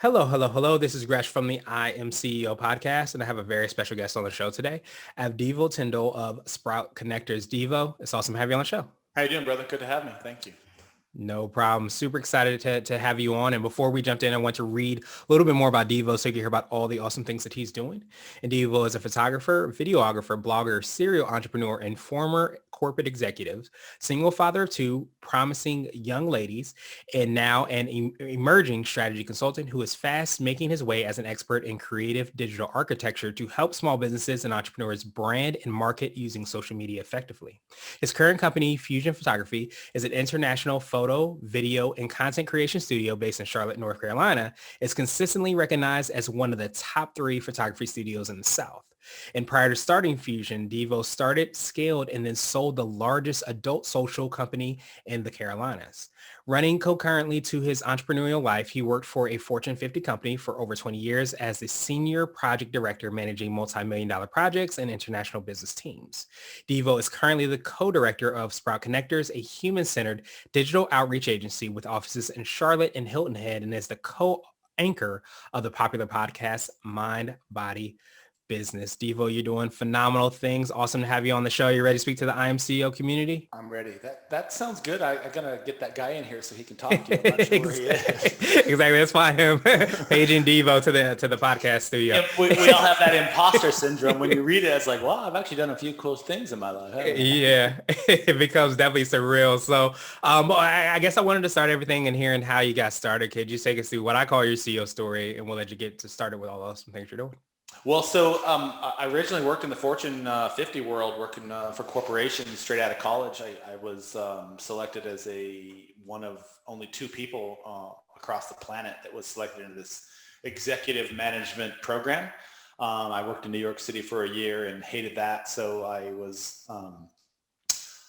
Hello, hello, hello. This is Gresh from the I Am CEO podcast, and I have a very special guest on the show today. I have Deevo Tyndall of Sprout Connectors. Deevo, it's awesome to have you on the show. How you doing, brother? Good to have me. Thank you. No problem. Super excited to have you on. And before we jumped in, I want to read a little bit more about Deevo so you can hear about all the awesome things that he's doing. And Deevo is a photographer, videographer, blogger, serial entrepreneur, and former corporate executive, single father of two promising young ladies, and now an emerging strategy consultant who is fast making his way as an expert in creative digital architecture to help small businesses and entrepreneurs brand and market using social media effectively. His current company, Fusion Photography, is an international photo, video, and content creation studio based in Charlotte, North Carolina. It's consistently recognized as one of the top 3 photography studios in the South. And prior to starting Fusion, Deevo started, scaled, and then sold the largest adult social company in the Carolinas. Running concurrently to his entrepreneurial life, he worked for a Fortune 50 company for over 20 years as the senior project director managing multi-million-dollar projects and international business teams. Deevo is currently the co-director of Sprout Connectors, a human-centered digital outreach agency with offices in Charlotte and Hilton Head, and is the co-anchor of the popular podcast Mind, Body, Business. Deevo, you're doing phenomenal things. Awesome to have you on the show. You ready to speak to the IMCO community? I'm ready. That sounds good. I'm gonna get that guy in here so he can talk to you. I'm not sure where he is. Exactly. That's why I'm paging Deevo to the podcast studio. Yeah, we all have that imposter syndrome. When you read it, it's like, wow, I've actually done a few cool things in my life. Yeah, it becomes definitely surreal. So I guess I wanted to start everything in hearing how you got started. Could you take us through what I call your CEO story, and we'll let you get to started with all those things you're doing? Well, so I originally worked in the Fortune 50 world, working for corporations straight out of college. I was selected as one of only 2 people across the planet that was selected into this executive management program. I worked in New York City for a year and hated that. So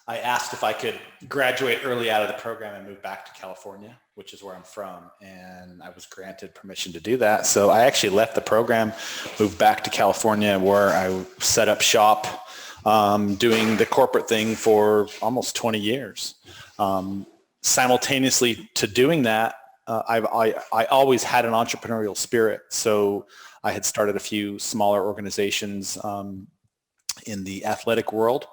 I asked if I could graduate early out of the program and move back to California, which is where I'm from. And I was granted permission to do that. So I actually left the program, moved back to California, where I set up shop, doing the corporate thing for almost 20 years. Simultaneously to doing that, I always had an entrepreneurial spirit. So I had started a few smaller organizations in the athletic world.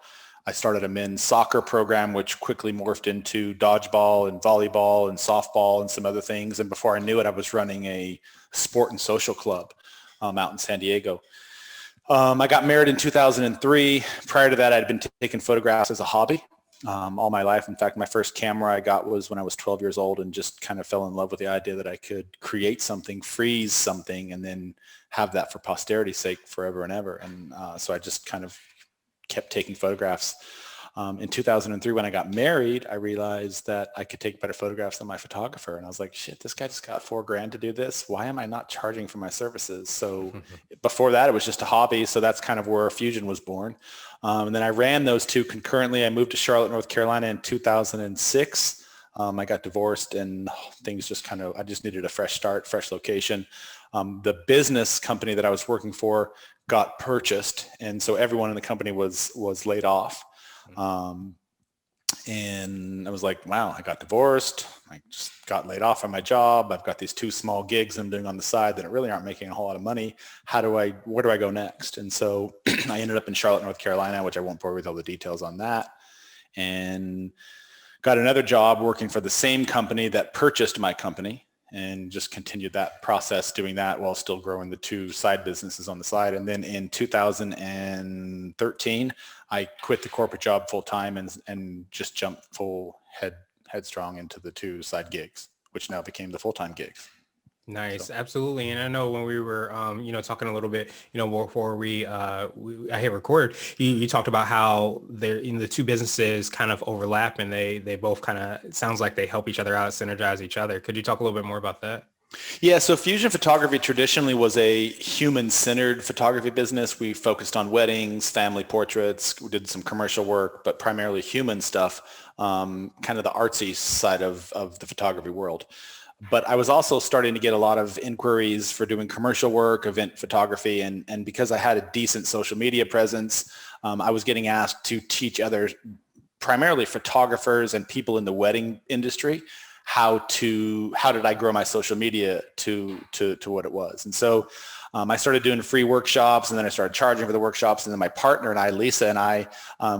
I started a men's soccer program, which quickly morphed into dodgeball and volleyball and softball and some other things. And before I knew it, I was running a sport and social club out in San Diego. I got married in 2003. Prior to that, I'd been taking photographs as a hobby all my life. In fact, my first camera I got was when I was 12 years old, and just kind of fell in love with the idea that I could create something, freeze something, and then have that for posterity's sake forever and ever. And so I just kind of kept taking photographs. In 2003, when I got married, I realized that I could take better photographs than my photographer. And I was like, shit, this guy just got $4,000 to do this. Why am I not charging for my services? So before that, it was just a hobby. So that's kind of where Fusion was born. And then I ran those 2 concurrently. I moved to Charlotte, North Carolina in 2006. I got divorced and things just I just needed a fresh start, fresh location. The business company that I was working for got purchased, and so everyone in the company was laid off. And I was like, wow, I got divorced. I just got laid off from my job. I've got these 2 small gigs I'm doing on the side that really aren't making a whole lot of money. Where do I go next? And so I ended up in Charlotte, North Carolina, which I won't bore you with all the details on that, and got another job working for the same company that purchased my company, and just continued that process, doing that while still growing the 2 side businesses on the side. And then in 2013, I quit the corporate job full time and just jumped headstrong into the 2 side gigs, which now became the full-time gigs. Nice. So. Absolutely. And I know when we were, talking a little bit, before I hit record, you talked about how the 2 businesses kind of overlap, and they both kind of, it sounds like they help each other out, synergize each other. Could you talk a little bit more about that? Yeah, so Fusion Photography traditionally was a human-centered photography business. We focused on weddings, family portraits. We did some commercial work, but primarily human stuff, kind of the artsy side of the photography world. But I was also starting to get a lot of inquiries for doing commercial work, event photography, and because I had a decent social media presence, I was getting asked to teach others, primarily photographers and people in the wedding industry, how did I grow my social media to what it was. And so I started doing free workshops, and then I started charging for the workshops. And then my partner and I, Lisa and I,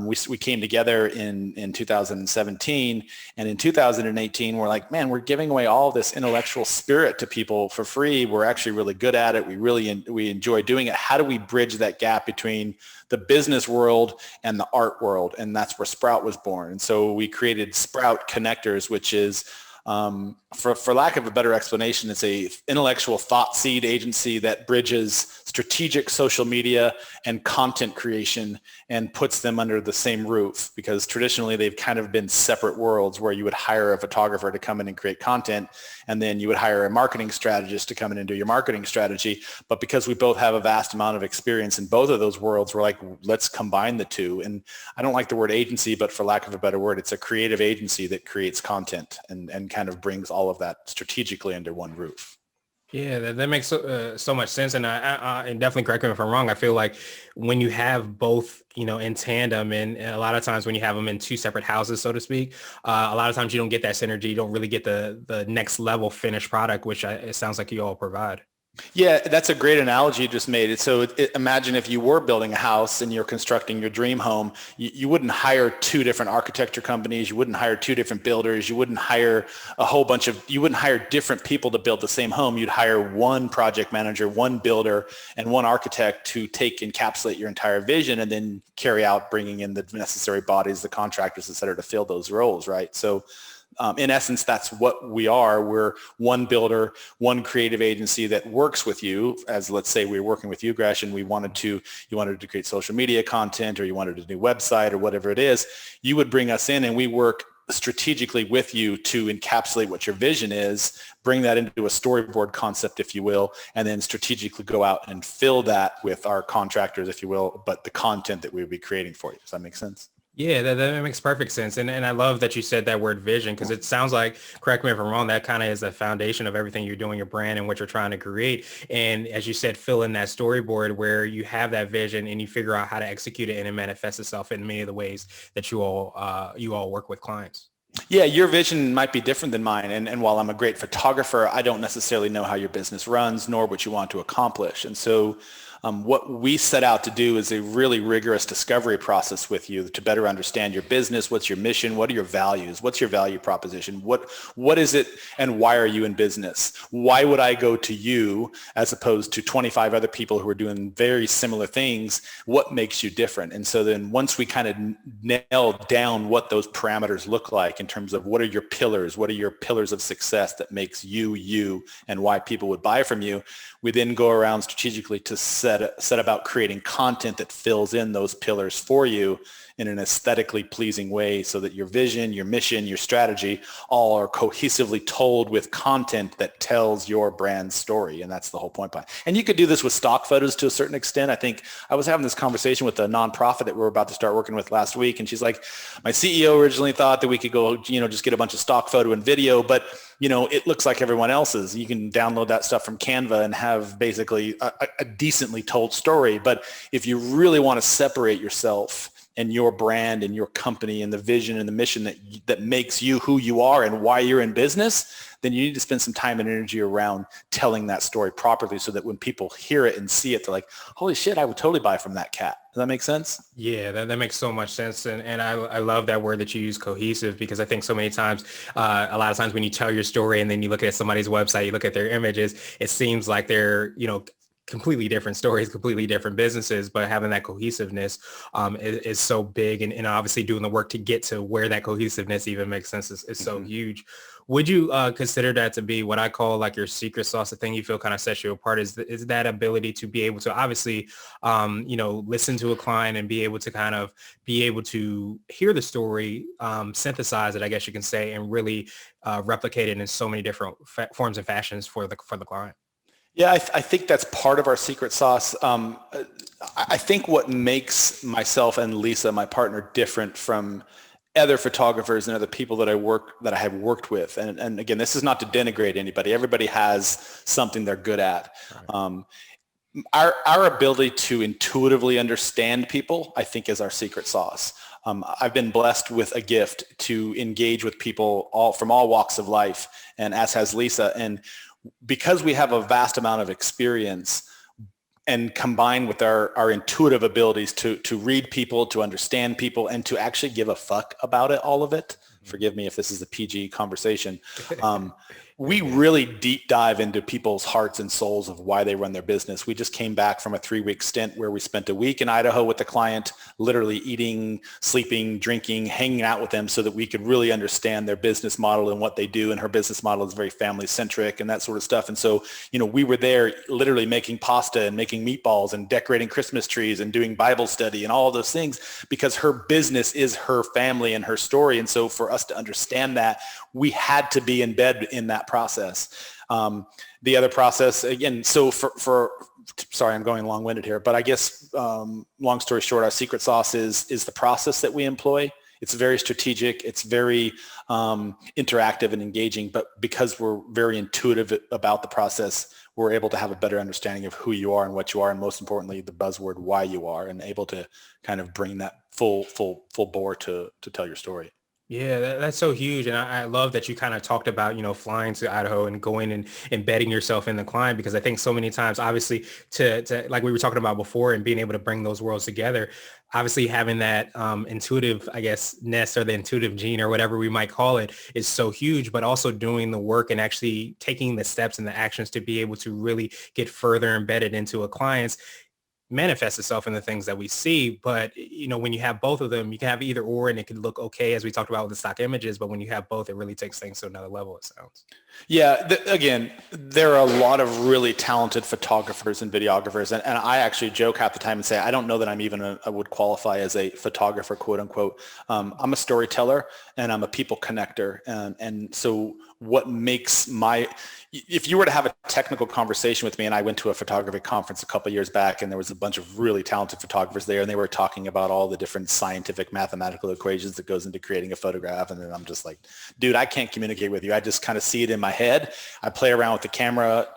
we came together in 2017. And in 2018, we're like, man, we're giving away all this intellectual spirit to people for free. We're actually really good at it. We enjoy doing it. How do we bridge that gap between the business world and the art world? And that's where Sprout was born. And so we created Sprout Connectors, which is, for lack of a better explanation, it's a intellectual thought seed agency that bridges strategic social media and content creation and puts them under the same roof, because traditionally they've kind of been separate worlds, where you would hire a photographer to come in and create content, and then you would hire a marketing strategist to come in and do your marketing strategy. But because we both have a vast amount of experience in both of those worlds, we're like, let's combine the two. And I don't like the word agency, but for lack of a better word, it's a creative agency that creates content and kind of brings all of that strategically under one roof. Yeah, that makes so much sense. And and definitely correct me if I'm wrong. I feel like when you have both, in tandem, and a lot of times when you have them in two separate houses, so to speak, a lot of times you don't get that synergy. You don't really get the next level finished product, which it sounds like you all provide. Yeah, that's a great analogy you just made. So imagine if you were building a house and you're constructing your dream home, you wouldn't hire two different architecture companies. You wouldn't hire two different builders. You wouldn't hire you wouldn't hire different people to build the same home. You'd hire one project manager, one builder, and one architect to encapsulate your entire vision, and then carry out bringing in the necessary bodies, the contractors, et cetera, to fill those roles, right? So in essence, that's what we are. We're one builder, one creative agency that works with you. As let's say we're working with you, Gresh, and you wanted to create social media content, or you wanted a new website, or whatever it is. You would bring us in, and we work strategically with you to encapsulate what your vision is, bring that into a storyboard concept, if you will, and then strategically go out and fill that with our contractors, if you will, but the content that we would be creating for you. Does that make sense? Yeah, that makes perfect sense. And I love that you said that word vision, because it sounds like, correct me if I'm wrong, that kind of is the foundation of everything you're doing, your brand and what you're trying to create. And as you said, fill in that storyboard where you have that vision and you figure out how to execute it, and it manifests itself in many of the ways that you all work with clients. Yeah, your vision might be different than mine. And while I'm a great photographer, I don't necessarily know how your business runs, nor what you want to accomplish. And so what we set out to do is a really rigorous discovery process with you to better understand your business. What's your mission? What are your values? What's your value proposition? What is it, and why are you in business? Why would I go to you as opposed to 25 other people who are doing very similar things? What makes you different? And so then once we kind of nail down what those parameters look like in terms of what are your pillars, what are your pillars of success that makes you, and why people would buy from you, we then go around strategically to set about creating content that fills in those pillars for you in an aesthetically pleasing way, so that your vision, your mission, your strategy all are cohesively told with content that tells your brand story. And that's the whole point behind it. And you could do this with stock photos to a certain extent. I think I was having this conversation with a nonprofit that we're about to start working with last week, and she's like, my CEO originally thought that we could go, just get a bunch of stock photo and video, but it looks like everyone else's. You can download that stuff from Canva and have basically a decently told story. But if you really want to separate yourself and your brand and your company and the vision and the mission that makes you who you are and why you're in business, then you need to spend some time and energy around telling that story properly, so that when people hear it and see it, they're like, holy shit, I would totally buy from that cat. Does that make sense? Yeah, that makes so much sense. And I love that word that you use, cohesive, because I think so many times, a lot of times when you tell your story and then you look at somebody's website, you look at their images, it seems like they're, completely different stories, completely different businesses, but having that cohesiveness is so big. And obviously doing the work to get to where that cohesiveness even makes sense is so huge. Would you consider that to be what I call like your secret sauce, the thing you feel kind of sets you apart, is that ability to be able to obviously, listen to a client and be able to hear the story, synthesize it, I guess you can say, and really replicate it in so many different forms and fashions for the client? Yeah, I think that's part of our secret sauce. I think what makes myself and Lisa, my partner, different from other photographers and other people that I have worked with. And again, this is not to denigrate anybody. Everybody has something they're good at. Right. Our ability to intuitively understand people, I think, is our secret sauce. I've been blessed with a gift to engage with people from all walks of life, and as has Lisa. And because we have a vast amount of experience, and combined with our intuitive abilities to read people, to understand people, and to actually give a fuck about it, all of it. Forgive me if this is a PG conversation. We really deep dive into people's hearts and souls of why they run their business. We just came back from a 3-week stint where we spent a week in Idaho with the client, literally eating, sleeping, drinking, hanging out with them so that we could really understand their business model and what they do. And her business model is very family centric and that sort of stuff. And so, we were there literally making pasta and making meatballs and decorating Christmas trees and doing Bible study and all of those things because her business is her family and her story. And so for us to understand that, we had to be in bed in that process. The other process, again, so sorry, I'm going long-winded here, but I guess long story short, our secret sauce is the process that we employ. It's very strategic. It's very interactive and engaging, but because we're very intuitive about the process, we're able to have a better understanding of who you are and what you are, and most importantly, the buzzword why you are, and able to kind of bring that full bore to tell your story. Yeah, that's so huge. And I love that you kind of talked about, flying to Idaho and going and embedding yourself in the client, because I think so many times, obviously, to like we were talking about before, and being able to bring those worlds together, obviously having that intuitive, I guess, nest or the intuitive gene or whatever we might call it is so huge, but also doing the work and actually taking the steps and the actions to be able to really get further embedded into a client's manifests itself in the things that we see. But when you have both of them, you can have either or, and it could look okay, as we talked about with the stock images, but when you have both, it really takes things to another level, it sounds. Yeah, again, there are a lot of really talented photographers and videographers, and I actually joke half the time and say I don't know that I'm even I would qualify as a photographer, quote unquote. I'm a storyteller and I'm a people connector, and so what makes if you were to have a technical conversation with me, and I went to a photography conference a couple of years back, and there was a bunch of really talented photographers there, and they were talking about all the different scientific mathematical equations that goes into creating a photograph, and then I'm just like, dude, I can't communicate with you. I just kind of see it in my head. I play around with the camera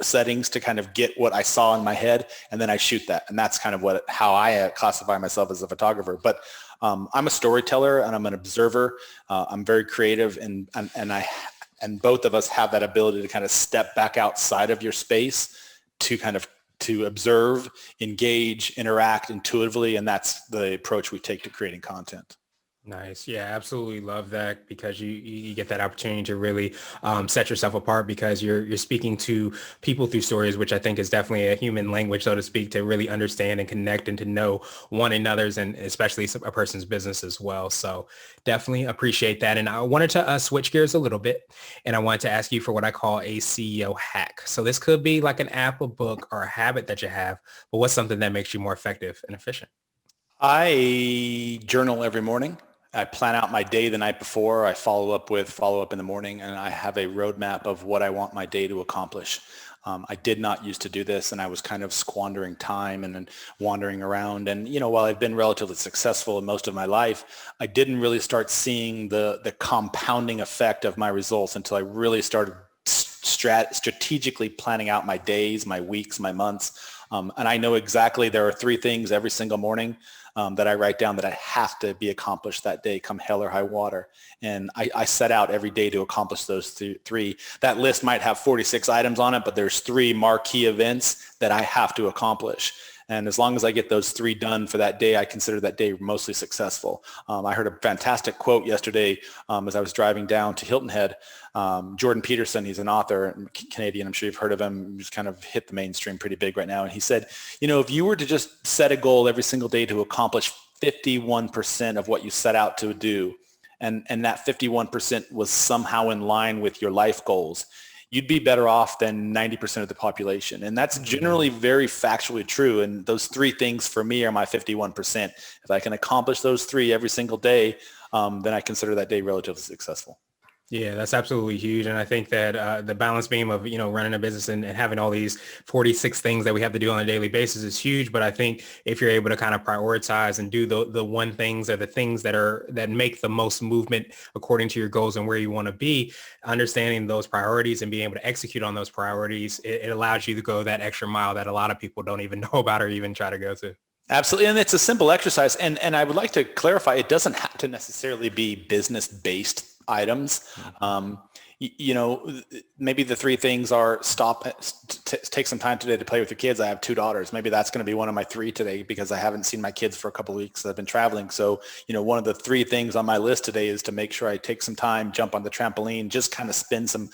settings to kind of get what I saw in my head, and then I shoot that, and that's kind of how I classify myself as a photographer. But I'm a storyteller and I'm an observer. I'm very creative, and both of us have that ability to kind of step back outside of your space to observe, engage, interact intuitively, and that's the approach we take to creating content. Nice. Yeah, absolutely love that, because you get that opportunity to really set yourself apart, because you're speaking to people through stories, which I think is definitely a human language, so to speak, to really understand and connect and to know one another's, and especially a person's business as well. So definitely appreciate that. And I wanted to switch gears a little bit, and I wanted to ask you for what I call a CEO hack. So this could be like an app, a book, or a habit that you have, but what's something that makes you more effective and efficient? I journal every morning. I plan out my day the night before. I follow up in the morning, and I have a roadmap of what I want my day to accomplish. I did not used to do this, and I was kind of squandering time and then wandering around. And, while I've been relatively successful in most of my life, I didn't really start seeing the compounding effect of my results until I really started strategically planning out my days, my weeks, my months. And I know exactly there are 3 things every single morning that I write down that I have to be accomplished that day, come hell or high water. And I set out every day to accomplish those 3. That list might have 46 items on it, but there's 3 marquee events that I have to accomplish. And as long as I get those 3 done for that day, I consider that day mostly successful. I heard a fantastic quote yesterday as I was driving down to Hilton Head. Jordan Peterson, he's an author, Canadian, I'm sure you've heard of him. He's kind of hit the mainstream pretty big right now. And he said, if you were to just set a goal every single day to accomplish 51% of what you set out to do, and that 51% was somehow in line with your life goals, you'd be better off than 90% of the population. And that's generally very factually true. And those 3 things for me are my 51%. If I can accomplish those 3 every single day, then I consider that day relatively successful. Yeah, that's absolutely huge. And I think that the balance beam of, running a business and having all these 46 things that we have to do on a daily basis is huge. But I think if you're able to kind of prioritize and do the one things or the things that make the most movement according to your goals and where you want to be, understanding those priorities and being able to execute on those priorities, it allows you to go that extra mile that a lot of people don't even know about or even try to go to. Absolutely. And it's a simple exercise. And I would like to clarify, it doesn't have to necessarily be business-based items. You know, maybe the three things are take some time today to play with your kids. I have two daughters. Maybe that's going to be one of my three today because I haven't seen my kids for a couple of weeks. I've been traveling. So, you know, one of the three things on my list today is to make sure I take some time, jump on the trampoline, just kind of spend some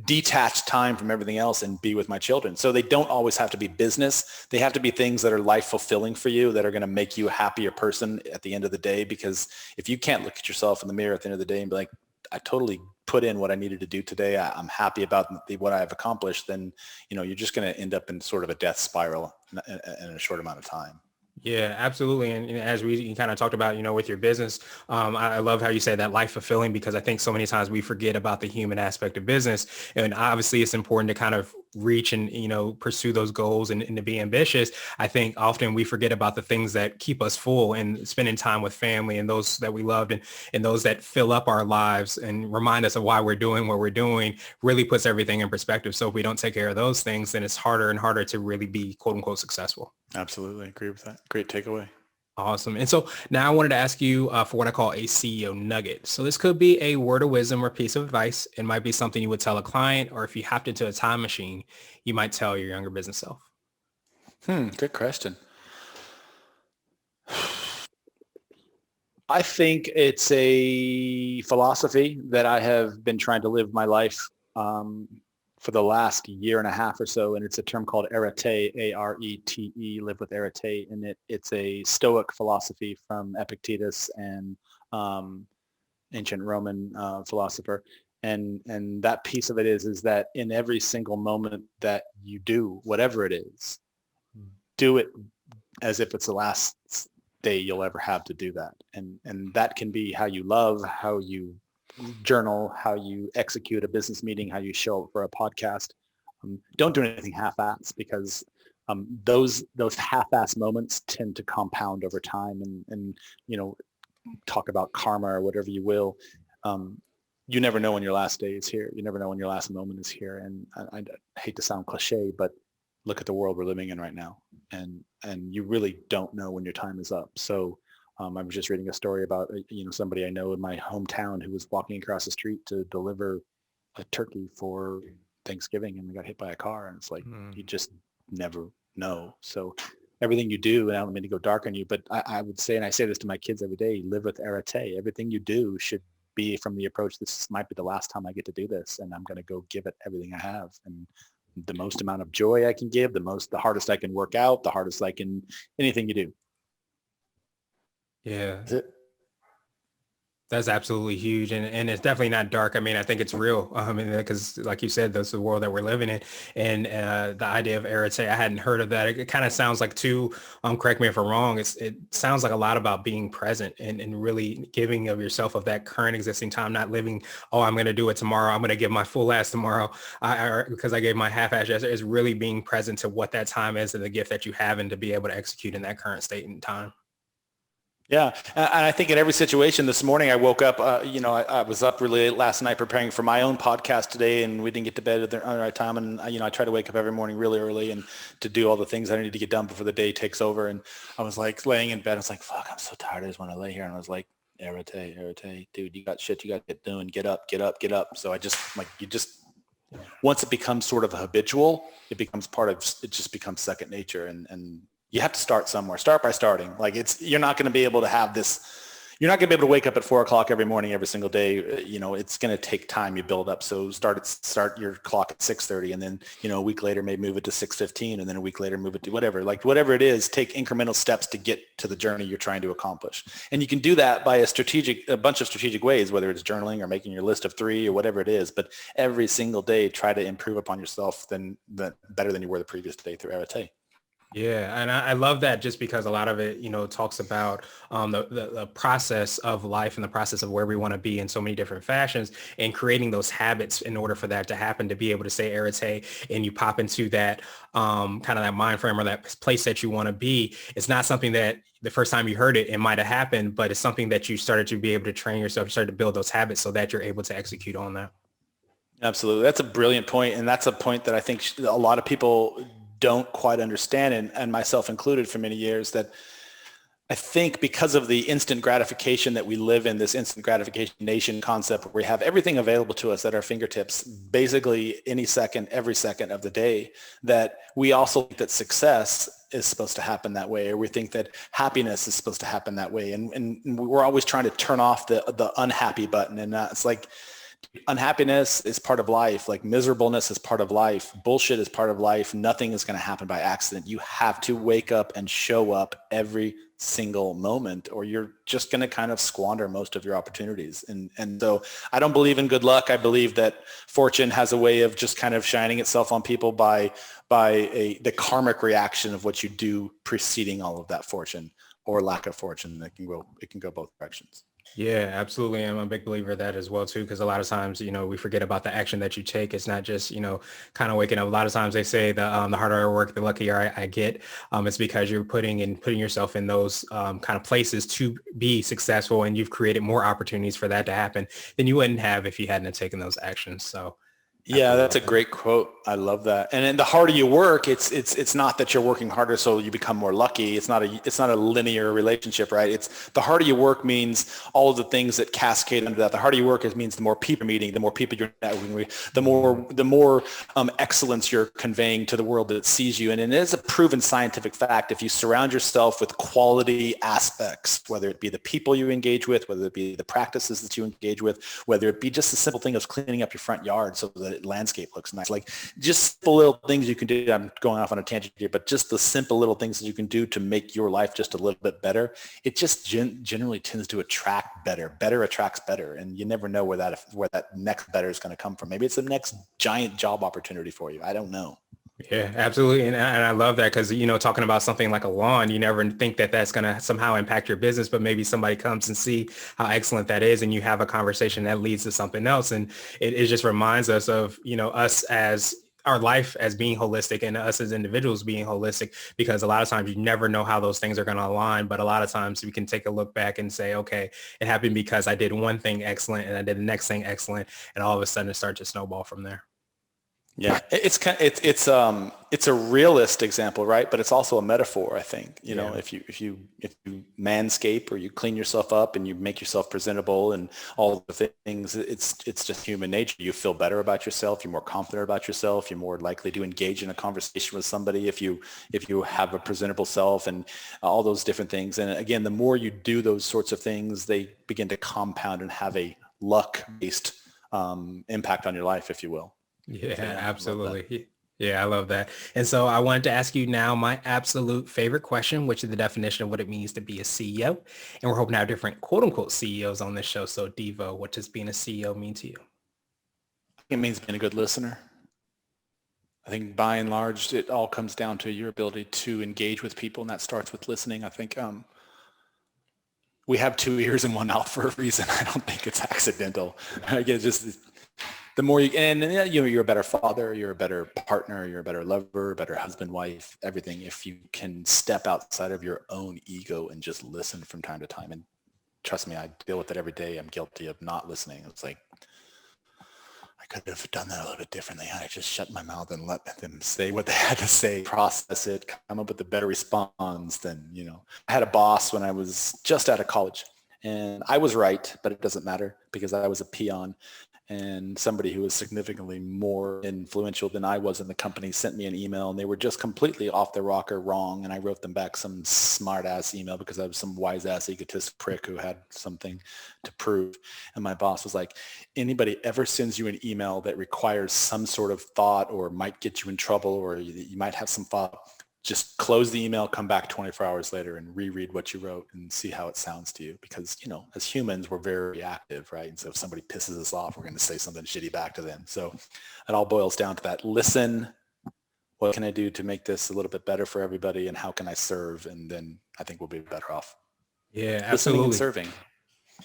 detached time from everything else and be with my children. So they don't always have to be business. They have to be things that are life fulfilling for you, that are going to make you a happier person at the end of the day. Because if you can't look at yourself in the mirror at the end of the day and be like, I totally put in what I needed to do today, I'm happy about what I've accomplished, then, you know, you're just going to end up in sort of a death spiral in a short amount of time. Yeah, absolutely. And as we kind of talked about, you know, with your business, I love how you say that life fulfilling, because I think so many times we forget about the human aspect of business. And obviously it's important to kind of reach and, you know, pursue those goals and to be ambitious. I think often we forget about the things that keep us full and spending time with family and those that we loved and those that fill up our lives and remind us of why we're doing what we're doing really puts everything in perspective. So if we don't take care of those things, then it's harder and harder to really be quote unquote successful. Absolutely. Agree with that. Great takeaway. Awesome. And so now I wanted to ask you for what I call a CEO nugget. So this could be a word of wisdom or piece of advice. It might be something you would tell a client, or if you hopped into a time machine, you might tell your younger business self. Good question. I think it's a philosophy that I have been trying to live my life for the last year and a half or so, and it's a term called arete, A-R-E-T-E, live with arete, and it's a Stoic philosophy from Epictetus and ancient Roman philosopher. And that piece of it is that in every single moment that you do, whatever it is, do it as if it's the last day you'll ever have to do that. And that can be how you love, how you journal, how you execute a business meeting, how you show up for a podcast. Don't do anything half-ass, because those half-ass moments tend to compound over time. And you know, talk about karma or whatever you will. You never know when your last day is here. You never know when your last moment is here. And I hate to sound cliche, but look at the world we're living in right now. And you really don't know when your time is up. So I was just reading a story about, you know, somebody I know in my hometown who was walking across the street to deliver a turkey for Thanksgiving, and they got hit by a car. And it's like, you just never know. So everything you do, and I don't mean to go dark on you, but I would say, and I say this to my kids every day, live with arete. Everything you do should be from the approach, this might be the last time I get to do this, and I'm going to go give it everything I have. And the most amount of joy I can give, the hardest I can work out, the hardest I can, anything you do. Yeah. That's it. That's absolutely huge. And it's definitely not dark. I mean, I think it's real. Because like you said, that's the world that we're living in. And the idea of arete, I hadn't heard of that. It kind of sounds like too, correct me if I'm wrong, it sounds like a lot about being present and really giving of yourself of that current existing time, not living, oh, I'm going to do it tomorrow, I'm going to give my full ass tomorrow because I gave my half-ass yesterday. Is really being present to what that time is and the gift that you have, and to be able to execute in that current state and time. Yeah. And I think in every situation, this morning I woke up, I was up really late last night preparing for my own podcast today, and we didn't get to bed at the right time. And, I try to wake up every morning really early and to do all the things I need to get done before the day takes over. And I was like laying in bed. I was like, fuck, I'm so tired. I just want to lay here. And I was like, arete, dude, you got shit you got to get doing. Get up. So I just once it becomes sort of a habitual, it just becomes second nature. And you have to start somewhere. Start by starting. You're not going to be able to have this. You're not going to be able to wake up at 4:00 every morning, every single day. It's going to take time. You build up. So start your clock at 6:30, and then, a week later, maybe move it to 6:15, and then a week later, move it to whatever. Whatever it is, take incremental steps to get to the journey you're trying to accomplish. And you can do that by a bunch of strategic ways, whether it's journaling or making your list of 3 or whatever it is. But every single day, try to improve upon yourself better than you were the previous day through arete. Yeah, and I love that, just because a lot of it, talks about the process of life and the process of where we want to be in so many different fashions, and creating those habits in order for that to happen, to be able to say arete, and you pop into that kind of that mind frame or that place that you want to be. It's not something that the first time you heard it might have happened, but it's something that you started to be able to train yourself, you started to build those habits so that you're able to execute on that. Absolutely. That's a brilliant point. And that's a point that I think a lot of people don't quite understand, and myself included for many years, that I think because of the instant gratification that we live in, this instant gratification nation concept where we have everything available to us at our fingertips, basically any second, every second of the day, that we also think that success is supposed to happen that way, or we think that happiness is supposed to happen that way. And we're always trying to turn off the unhappy button. And it's like, unhappiness is part of life. Like miserableness is part of life. Bullshit is part of life. Nothing is going to happen by accident. You have to wake up and show up every single moment, or you're just going to kind of squander most of your opportunities. And so I don't believe in good luck. I believe that fortune has a way of just kind of shining itself on people by the karmic reaction of what you do preceding all of that fortune or lack of fortune. It can go both directions. Yeah, absolutely. I'm a big believer of that as well, too, because a lot of times, we forget about the action that you take. It's not just, kind of waking up. A lot of times they say the harder I work, the luckier I get. It's because you're putting yourself in those kind of places to be successful, and you've created more opportunities for that to happen than you wouldn't have if you hadn't taken those actions. So yeah, that's a great quote. I love that. And then the harder you work, it's not that you're working harder so you become more lucky. It's not a linear relationship, right? It's the harder you work means all of the things that cascade under that. The harder you work means the more people you're meeting, the more people you're networking with, the more excellence you're conveying to the world that sees you. And it is a proven scientific fact. If you surround yourself with quality aspects, whether it be the people you engage with, whether it be the practices that you engage with, whether it be just the simple thing of cleaning up your front yard so that landscape looks nice, like just simple little things you can do. I'm going off on a tangent here, but just the simple little things that you can do to make your life just a little bit better. It just generally tends to attract better. Better attracts better, and you never know where that next better is going to come from. Maybe it's the next giant job opportunity for you. I don't know. Yeah, absolutely. And I love that because, talking about something like a lawn, you never think that that's going to somehow impact your business, but maybe somebody comes and see how excellent that is, and you have a conversation that leads to something else. And it just reminds us of, us as our life as being holistic and us as individuals being holistic, because a lot of times you never know how those things are going to align. But a lot of times we can take a look back and say, okay, it happened because I did one thing excellent and I did the next thing excellent. And all of a sudden it starts to snowball from there. Yeah, it's a realist example, right? But it's also a metaphor. I think if you manscape or you clean yourself up and you make yourself presentable and all the things, it's just human nature. You feel better about yourself. You're more confident about yourself. You're more likely to engage in a conversation with somebody if you have a presentable self and all those different things. And again, the more you do those sorts of things, they begin to compound and have a luck-based impact on your life, if you will. Yeah, absolutely. Yeah, I love that. And so I wanted to ask you now my absolute favorite question, which is the definition of what it means to be a CEO. And we're hoping to have different quote unquote CEOs on this show. So Deevo, what does being a CEO mean to you? It means being a good listener. I think by and large, it all comes down to your ability to engage with people, and that starts with listening. I think we have 2 ears and 1 mouth for a reason. I don't think it's accidental. Again, just the more you're a better father, you're a better partner, you're a better lover, a better husband, wife, everything. If you can step outside of your own ego and just listen from time to time. And trust me, I deal with it every day. I'm guilty of not listening. It's like, I could have done that a little bit differently. I just shut my mouth and let them say what they had to say, process it, come up with a better response than, I had a boss when I was just out of college, and I was right, but it doesn't matter because I was a peon. And somebody who was significantly more influential than I was in the company sent me an email, and they were just completely off the rocker wrong. And I wrote them back some smart ass email because I was some wise ass egotist prick who had something to prove. And my boss was like, anybody ever sends you an email that requires some sort of thought or might get you in trouble or you might have some thought, just close the email, come back 24 hours later and reread what you wrote and see how it sounds to you. Because, as humans, we're very reactive, right? And so if somebody pisses us off, we're going to say something shitty back to them. So it all boils down to that. Listen, what can I do to make this a little bit better for everybody, and how can I serve? And then I think we'll be better off. Yeah, Listening absolutely. and serving.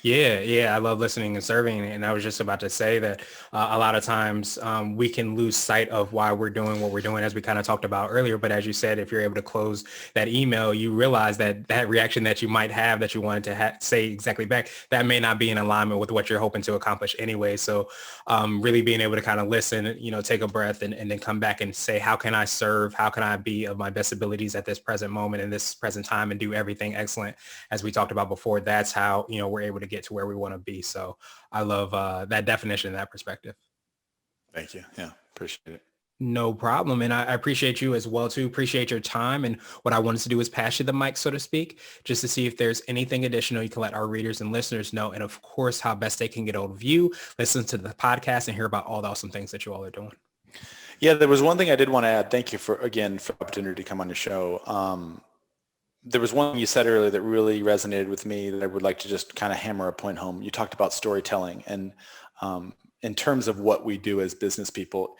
Yeah, I love listening and serving. And I was just about to say that a lot of times we can lose sight of why we're doing what we're doing, as we kind of talked about earlier. But as you said, if you're able to close that email, you realize that that reaction that you might have that you wanted to say exactly back, that may not be in alignment with what you're hoping to accomplish anyway. So really being able to kind of listen, take a breath and then come back and say, how can I serve? How can I be of my best abilities at this present moment in this present time and do everything excellent? As we talked about before, that's how, we're able to get to where we want to be. So I love that definition and that perspective. Thank you. Yeah, appreciate it. No problem. And I appreciate you as well too. Appreciate your time. And what I wanted to do is pass you the mic, so to speak, just to see if there's anything additional you can let our readers and listeners know. And of course, how best they can get hold of you, listen to the podcast and hear about all the awesome things that you all are doing. Yeah, there was one thing I did want to add. Thank you for the opportunity to come on your show. There was one thing you said earlier that really resonated with me that I would like to just kind of hammer a point home. You talked about storytelling, and in terms of what we do as business people,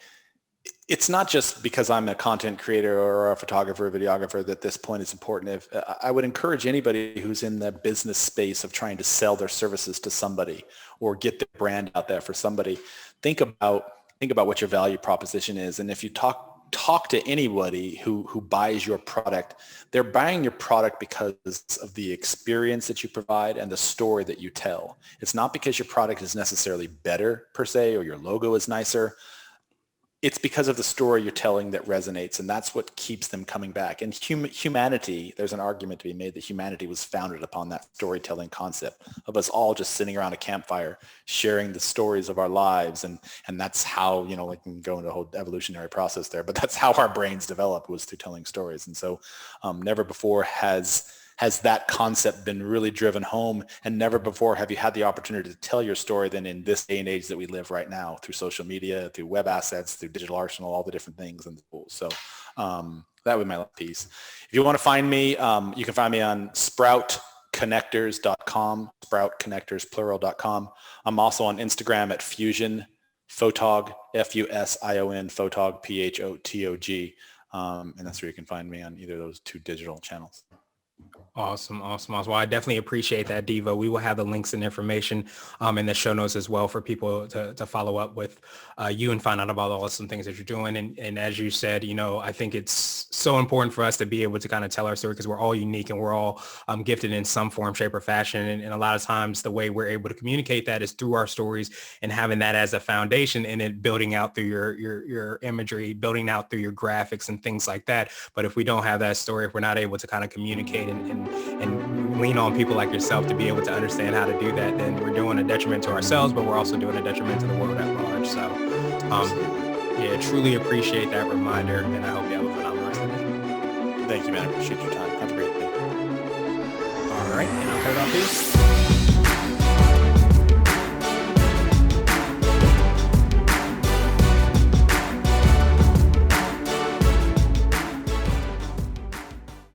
it's not just because I'm a content creator or a photographer or videographer that this point is important. If I would encourage anybody who's in the business space of trying to sell their services to somebody or get their brand out there for somebody, think about what your value proposition is. And if you talk to anybody who buys your product, they're buying your product because of the experience that you provide and the story that you tell. It's not because your product is necessarily better per se, or your logo is nicer. It's because of the story you're telling that resonates, and that's what keeps them coming back. And humanity, there's an argument to be made that humanity was founded upon that storytelling concept of us all just sitting around a campfire, sharing the stories of our lives. And that's how, we can go into a whole evolutionary process there, but that's how our brains developed, was through telling stories. And so never before has that concept been really driven home, and never before have you had the opportunity to tell your story than in this day and age that we live right now, through social media, through web assets, through digital arsenal, all the different things and tools. So that would be my last piece. If you want to find me, you can find me on sproutconnectors.com, sproutconnectors.com. I'm also on Instagram at Fusion Photog, Fusion Photog, Photog. And that's where you can find me on either of those two digital channels. Awesome. Well, I definitely appreciate that, Deevo. We will have the links and information in the show notes as well for people to follow up with you and find out about all the awesome things that you're doing. And as you said, I think it's so important for us to be able to kind of tell our story, because we're all unique and we're all gifted in some form, shape, or fashion. And a lot of times the way we're able to communicate that is through our stories, and having that as a foundation, and it building out through your imagery, building out through your graphics and things like that. But if we don't have that story, if we're not able to kind of communicate and lean on people like yourself to be able to understand how to do that, then we're doing a detriment to ourselves, but we're also doing a detriment to the world at large. So truly appreciate that reminder, and I hope you have a phenomenal rest of the day. Thank you, man. I appreciate your time. Have a great day. All right, and I'll cut it off here.